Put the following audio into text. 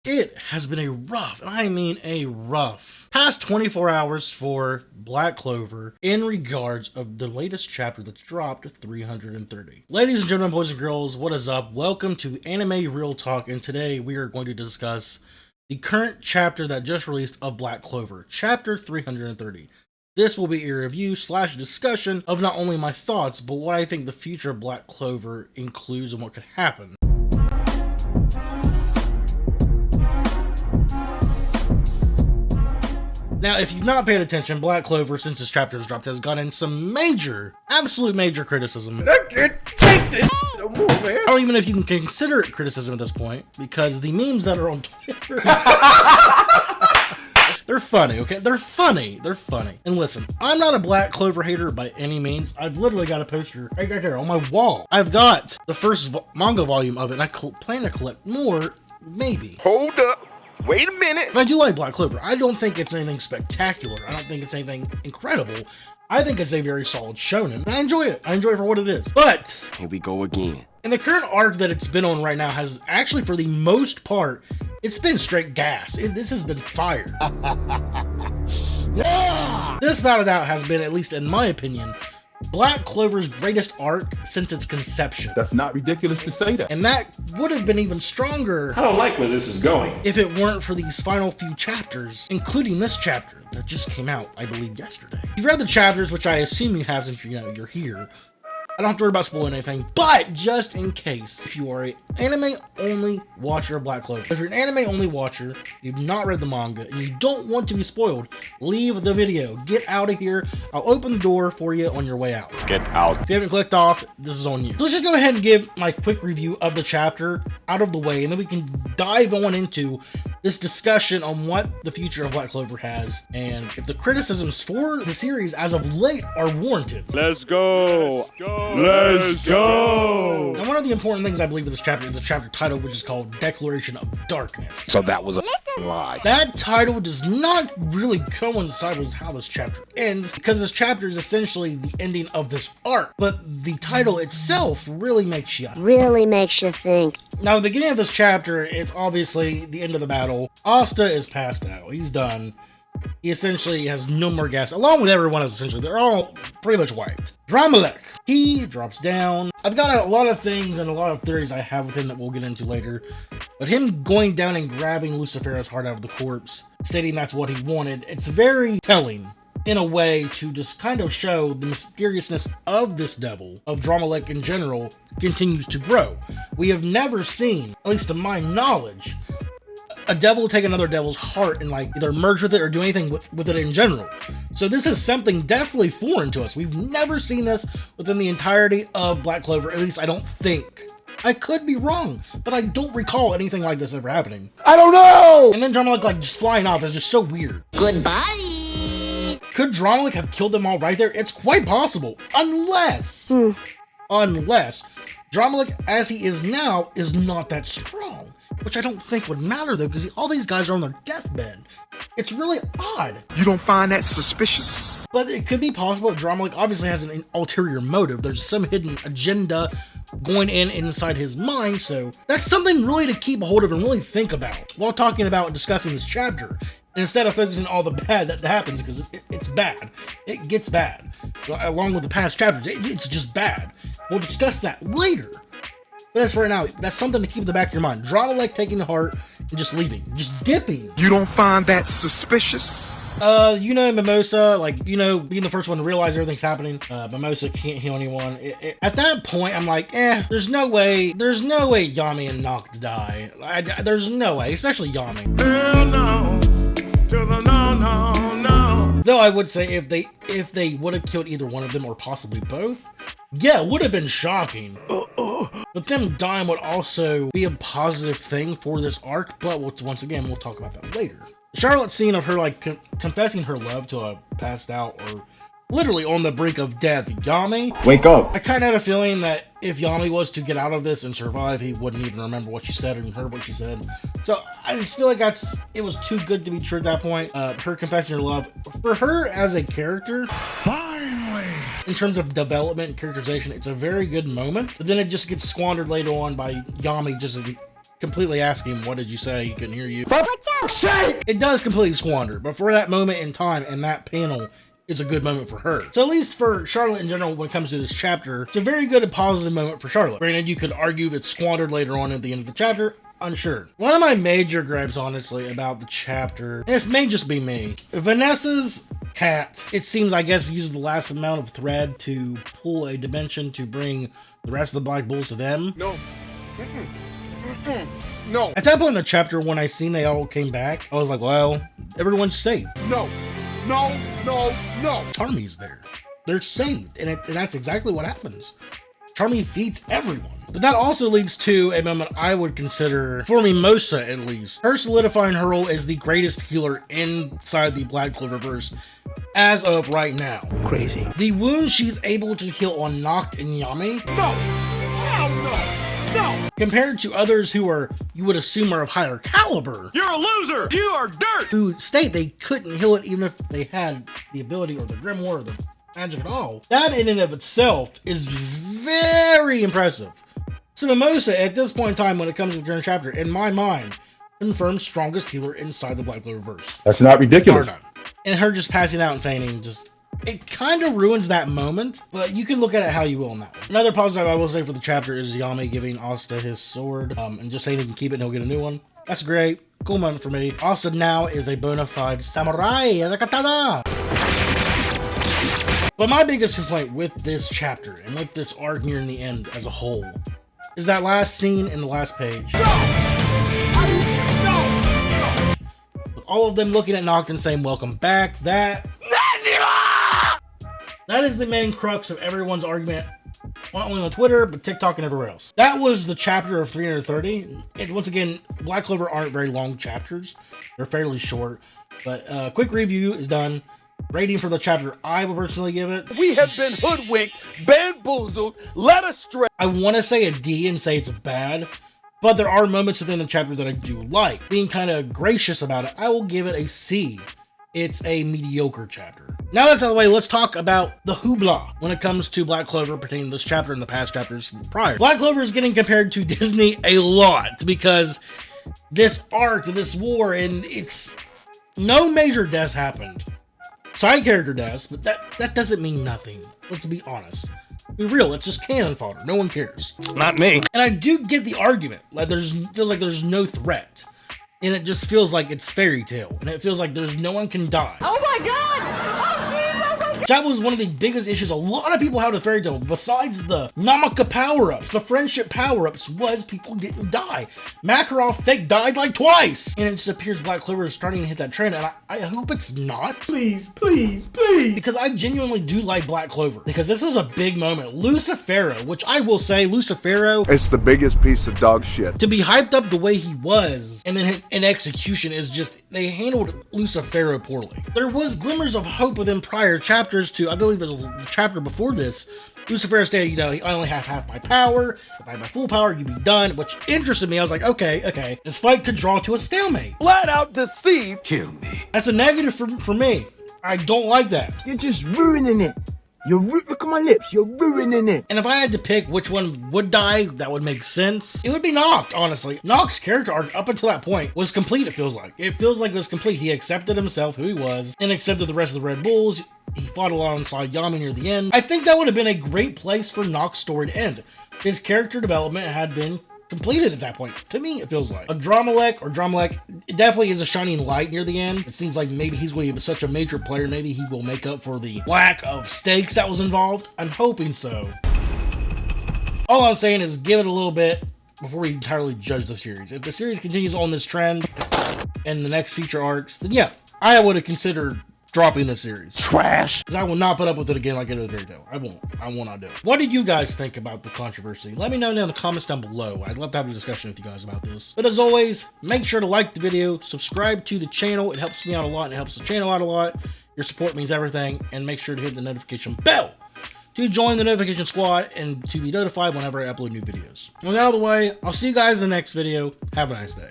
It has been a rough, and I mean a rough, past 24 hours for Black Clover in regards of the latest chapter that's dropped, 330. Ladies and gentlemen, boys and girls, what is up? Welcome to Anime Real Talk, and today we are going to discuss the current chapter that just released of Black Clover, chapter 330. This will be a review / discussion of not only my thoughts, but what I think the future of Black Clover includes and what could happen. Now, if you've not paid attention, Black Clover, since this chapter has dropped, has gotten some major, absolute major criticism. I can't take this no more, man. I don't even know if you can consider it criticism at this point, because the memes that are on Twitter, they're funny, okay? They're funny. They're funny. And listen, I'm not a Black Clover hater by any means. I've literally got a poster right there on my wall. I've got the first manga volume of it, and I plan to collect more, maybe. Hold up. Wait a minute. But I do like Black Clover. I don't think it's anything spectacular. I don't think it's anything incredible. I think it's a very solid shonen. And I enjoy it. I enjoy it for what it is. But here we go again. And the current arc that it's been on right now has actually, for the most part, it's been straight gas. This has been fire. Yeah! This, without a doubt, has been, at least in my opinion, Black Clover's greatest arc since its conception. That's not ridiculous to say that. And that would have been even stronger. I don't like where this is going. If it weren't for these final few chapters, including this chapter that just came out, I believe, yesterday. You've read the chapters, which I assume you have since you're here. I don't have to worry about spoiling anything, but just in case, if you are an anime-only watcher of Black Clover, if you're an anime-only watcher, you've not read the manga, and you don't want to be spoiled, leave the video. Get out of here. I'll open the door for you on your way out. Get out. If you haven't clicked off, this is on you. So let's just go ahead and give my quick review of the chapter out of the way, and then we can dive on into this discussion on what the future of Black Clover has, and if the criticisms for the series as of late are warranted. Let's go. Let's go. And one of the important things I believe in this chapter is the chapter title, which is called Declaration of Darkness. So that was a lie. That title does not really coincide with how this chapter ends, because this chapter is essentially the ending of this arc, but the title itself really makes you think. Now, the beginning of this chapter, it's obviously the end of the battle. Asta is passed out. He's done. He essentially has no more gas, along with everyone else, essentially. They're all pretty much wiped. Dramalek, he drops down. I've got a lot of things and a lot of theories I have with him that we'll get into later. But him going down and grabbing Lucifero's heart out of the corpse, stating that's what he wanted, it's very telling in a way to just kind of show the mysteriousness of this devil, of Dramalek in general, continues to grow. We have never seen, at least to my knowledge, a devil take another devil's heart and like either merge with it or do anything with it in general. So this is something definitely foreign to us. We've never seen this within the entirety of Black Clover, at least I don't think. I could be wrong, but I don't recall anything like this ever happening. I don't know. And then Dramalek like just flying off is just so weird. Goodbye. Could Dramalek have killed them all right there? It's quite possible, unless Dramalek, as he is now, is not that strong. Which I don't think would matter though, because all these guys are on their deathbed. It's really odd. You don't find that suspicious? But it could be possible that Dramalek obviously has an ulterior motive. There's some hidden agenda going inside his mind, so that's something really to keep a hold of and really think about while talking about and discussing this chapter. And instead of focusing on all the bad that happens, because it's bad. It gets bad. Along with the past chapters, it's just bad. We'll discuss that later. But as for right now, that's something to keep in the back of your mind. Dramalek taking the heart and just leaving. Just dipping. You don't find that suspicious? Mimosa, being the first one to realize everything's happening. Mimosa can't heal anyone. At that point, I'm like, there's no way Yami and Noct die. There's no way, especially Yami. No, to the no. Though I would say if they would have killed either one of them or possibly both, yeah, it would have been shocking. But them dying would also be a positive thing for this arc, but once again, we'll talk about that later. Charlotte's scene of her confessing her love to a passed out or literally on the brink of death Yami. Wake up. I kind of had a feeling that if Yami was to get out of this and survive, he wouldn't even remember what she said or even heard what she said. So I just feel like it was too good to be true at that point. Her confessing her love, for her as a character, Finally. in terms of development and characterization, it's a very good moment. But then it just gets squandered later on by Yami just completely asking, what did you say? He couldn't hear you. For fuck's sake! It does completely squander, but for that moment in time and that panel, it's a good moment for her. So at least for Charlotte in general, when it comes to this chapter, it's a very good and positive moment for Charlotte. Granted, you could argue if it's squandered later on at the end of the chapter, unsure. One of my major gripes, honestly, about the chapter, and this may just be me, Vanessa's cat, it seems, I guess, uses the last amount of thread to pull a dimension to bring the rest of the Black Bulls to them. No. No. At that point in the chapter, when I seen they all came back, I was like, well, everyone's safe. No. No. No. No. Charmy's there. They're saved. And that's exactly what happens. Charmy feeds everyone. But that also leads to a moment I would consider, for Mimosa at least, her solidifying her role as the greatest healer inside the Black Clover verse as of right now. Crazy. The wounds she's able to heal on Noct and Yami. No. Hell no. No. Compared to others who are, you would assume, are of higher caliber. You're a loser. You are dirt. Who state they couldn't heal it even if they had the ability or the grimoire or the magic at all. That in and of itself is very impressive. So Mimosa, at this point in time, when it comes to the current chapter, in my mind, confirms strongest healer inside the Black Clover verse. That's not ridiculous. And her just passing out and fainting, just, it kind of ruins that moment, but you can look at it how you will on that one. Another positive I will say for the chapter is Yami giving Asta his sword, and just saying he can keep it and he'll get a new one. That's great. Cool moment for me. Asta now is a bona fide samurai as a katana. But my biggest complaint with this chapter and with this arc near the end as a whole is that last scene in the last page. No. With all of them looking at Noct and saying, welcome back. That is the main crux of everyone's argument, not only on Twitter, but TikTok and everywhere else. That was the chapter of 330. And once again, Black Clover aren't very long chapters. They're fairly short. But quick review is done. Rating for the chapter, I would personally give it. We have been hoodwinked, bamboozled, led astray. I want to say a D and say it's bad, but there are moments within the chapter that I do like. Being kind of gracious about it, I will give it a C. It's a mediocre chapter. Now that's out of the way, let's talk about the hoopla when it comes to Black Clover pertaining to this chapter and the past chapters prior. Black Clover is getting compared to Disney a lot because this arc, this war, and it's no major deaths happened. Side character deaths, but that doesn't mean nothing. Let's be honest. Be real, it's just cannon fodder. No one cares. Not me. And I do get the argument. Like there's no threat. And it just feels like it's fairy tale. And it feels like there's no one can die. Oh my god! Oh jeez! Oh my god! That was one of the biggest issues a lot of people had with fairy tale. Besides the Namaka power-ups, the friendship power-ups, was people didn't die. Makarov fake died like twice. And it just appears Black Clover is starting to hit that trend. And I hope it's not. Please, please, please. Because I genuinely do like Black Clover. Because this was a big moment. Lucifero, which I will say, Lucifero, It's the biggest piece of dog shit. to be hyped up the way he was, and then in execution is just, they handled Lucifero poorly. There was glimmers of hope within prior chapters to, I believe it was a chapter before this, Lucifero stated, you know, I only have half my power. If I had my full power, you'd be done, which interested me. I was like, okay. This fight could draw to a stalemate. Flat out deceived. Kill me. That's a negative for me. I don't like that. You're just ruining it. Look at my lips. You're ruining it. And if I had to pick which one would die, that would make sense. It would be Noct, honestly. Noct's character arc up until that point was complete, it feels like. It feels like it was complete. He accepted himself, who he was, and accepted the rest of the Red Bulls. He fought alongside Yami near the end. I think that would have been a great place for Noct's story to end. His character development had been completed at that point. To me, it feels like. Dramalek, it definitely is a shining light near the end. It seems like maybe he's going to be such a major player, maybe he will make up for the lack of stakes that was involved. I'm hoping so. All I'm saying is give it a little bit before we entirely judge the series. If the series continues on this trend and the next feature arcs, then yeah, I would have considered dropping the series. Trash. Because I will not put up with it again like I did with Fairy Tail. I will not do it. What did you guys think about the controversy? Let me know down in the comments down below. I'd love to have a discussion with you guys about this. But as always, make sure to like the video, subscribe to the channel. It helps me out a lot and it helps the channel out a lot. Your support means everything. And make sure to hit the notification bell to join the notification squad and to be notified whenever I upload new videos. With that out of the way, I'll see you guys in the next video. Have a nice day.